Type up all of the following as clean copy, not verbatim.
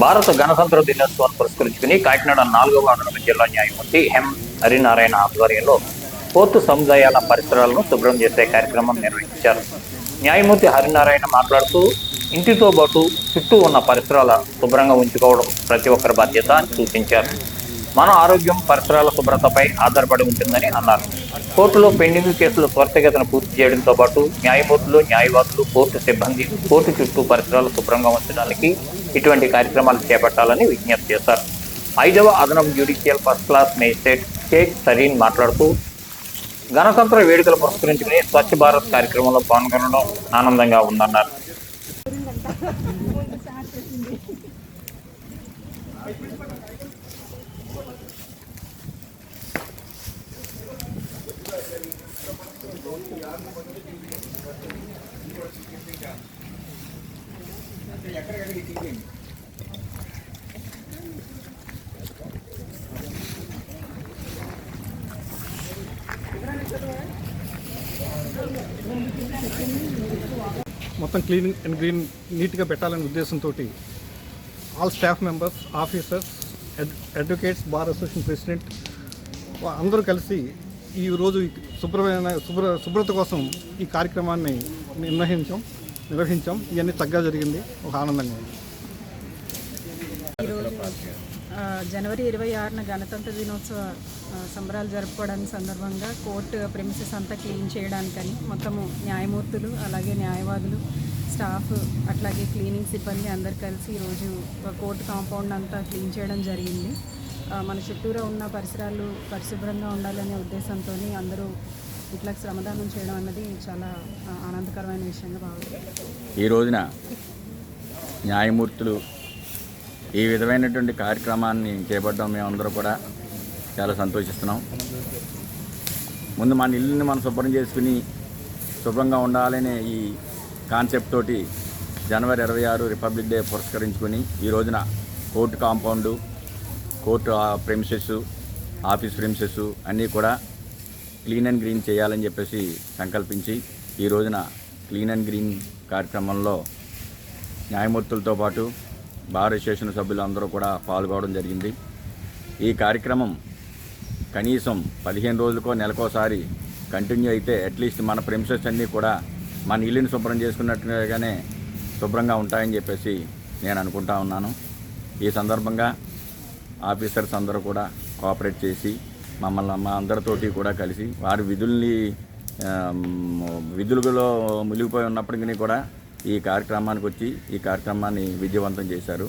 భారత గణతంత్ర దినోత్సవాన్ని పురస్కరించుకుని కాకినాడ 4వ అదనపు జిల్లా న్యాయమూర్తి ఎం హరినారాయణ ఆధ్వర్యంలో కోర్టు సముదాయాల పరిసరాలను శుభ్రం చేసే కార్యక్రమం నిర్వహించారు. న్యాయమూర్తి హరినారాయణ మాట్లాడుతూ ఇంటితో పాటు చుట్టూ ఉన్న పరిసరాల శుభ్రంగా ఉంచుకోవడం ప్రతి ఒక్కరి బాధ్యత అని సూచించారు. మన ఆరోగ్యం పరిసరాల శుభ్రతపై ఆధారపడి ఉంటుందని అన్నారు. కోర్టులో పెండింగ్ కేసులు త్వరితగతిన పూర్తి చేయడంతో పాటు న్యాయమూర్తులు, న్యాయవాదులు, కోర్టు సిబ్బంది కోర్టు చుట్టూ పరిసరాలు శుభ్రంగా ఉంచడానికి ఇటువంటి కార్యక్రమాలు చేపట్టాలని విజ్ఞప్తి చేశారు. 5వ అదనపు judicial first class magistrate Shaik Sareen మాట్లాడుతూ గణతంత్ర వేడుకలు పురస్కరించుకుని స్వచ్ఛ భారత్ కార్యక్రమంలో పాల్గొనడం ఆనందంగా ఉందన్నారు. మొత్తం క్లీన్ అండ్ గ్రీన్ నీట్గా పెట్టాలనే ఉద్దేశంతో all staff members, officers, advocates, bar association president అందరూ కలిసి ఈరోజు శుభ్రత కోసం ఈ కార్యక్రమాన్ని నిర్వహించాం. ఇవన్నీ చక్కగా జరిగింది. ఒక ఆనందంగా ఉంది. జనవరి 26న గణతంత్ర దినోత్సవ సంబరాలు జరుపుకోవడానికి సందర్భంగా కోర్టు ప్రెమిసెస్ అంతా క్లీన్ చేయడానికని మొత్తము న్యాయమూర్తులు, అలాగే న్యాయవాదులు, స్టాఫ్, అట్లాగే క్లీనింగ్ సిబ్బంది అందరు కలిసి ఈరోజు కోర్టు కాంపౌండ్ అంతా క్లీన్ చేయడం జరిగింది. మన చుట్టూరా ఉన్న పరిసరాలు పరిశుభ్రంగా ఉండాలనే ఉద్దేశంతో అందరూ ఇట్లా శ్రమదానం చేయడం అన్నది చాలా ఆనందకరమైన విషయంగా భావిస్తున్నాను. ఈ రోజున న్యాయమూర్తులు ఈ విధమైనటువంటి కార్యక్రమాన్ని చేపట్టడం మేమందరూ కూడా చాలా సంతోషిస్తున్నాం. ముందు మన ఇల్లుని మనం శుభ్రం చేసుకుని శుభ్రంగా ఉండాలనే ఈ కాన్సెప్ట్ తోటి జనవరి 26 రిపబ్లిక్ డే పురస్కరించుకొని ఈ రోజున court compound, court premises, office premises అన్నీ కూడా క్లీన్ అండ్ గ్రీన్ చేయాలని చెప్పేసి సంకల్పించి ఈ రోజున క్లీన్ అండ్ గ్రీన్ కార్యక్రమంలో న్యాయమూర్తులతో పాటు బార్ అసోసియేషన్ సభ్యులు అందరూ కూడా పాల్గొనడం జరిగింది. ఈ కార్యక్రమం కనీసం 15 రోజులకో నెలకోసారి కంటిన్యూ అయితే అట్లీస్ట్ మన ప్రెమిసెస్ అన్నీ కూడా మన ఇల్లుని శుభ్రం చేసుకున్నట్టుగానే శుభ్రంగా ఉంటాయని చెప్పేసి నేను అనుకుంటా ఉన్నాను. ఈ సందర్భంగా ఆఫీసర్స్ అందరూ కూడా కోఆపరేట్ చేసి మమ్మల్ని మా అందరితోటి కూడా కలిసి వారి విధులలో మునిగిపోయి ఉన్నప్పటికీ కూడా ఈ కార్యక్రమానికి వచ్చి ఈ కార్యక్రమాన్ని విజయవంతం చేశారు.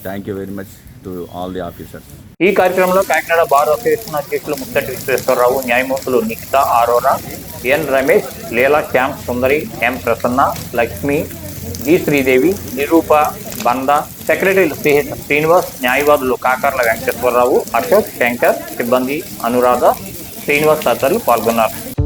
Thank you very much to all the officers. ఈ కార్యక్రమంలో కాకినాడ బార్ అసోసియేషన్ అధ్యక్షులు ముత్తటి విశ్వేశ్వరరావు, న్యాయమూర్తులు నిఖిత అరోరా, ఎన్ రమేష్, లీలా శ్యామ్ సుందరి, ఎం ప్రసన్న, లక్ష్మి, జి శ్రీదేవి, నిరూప బంద, సెక్రటరీలు సిహెచ్ శ్రీనివాస్, న్యాయవాదులు కాకర్ల వెంకటేశ్వరరావు, అశోక్, శంకర్, సిబ్బంది అనురాధ, శ్రీనివాస్ తదితరులు పాల్గొన్నారు.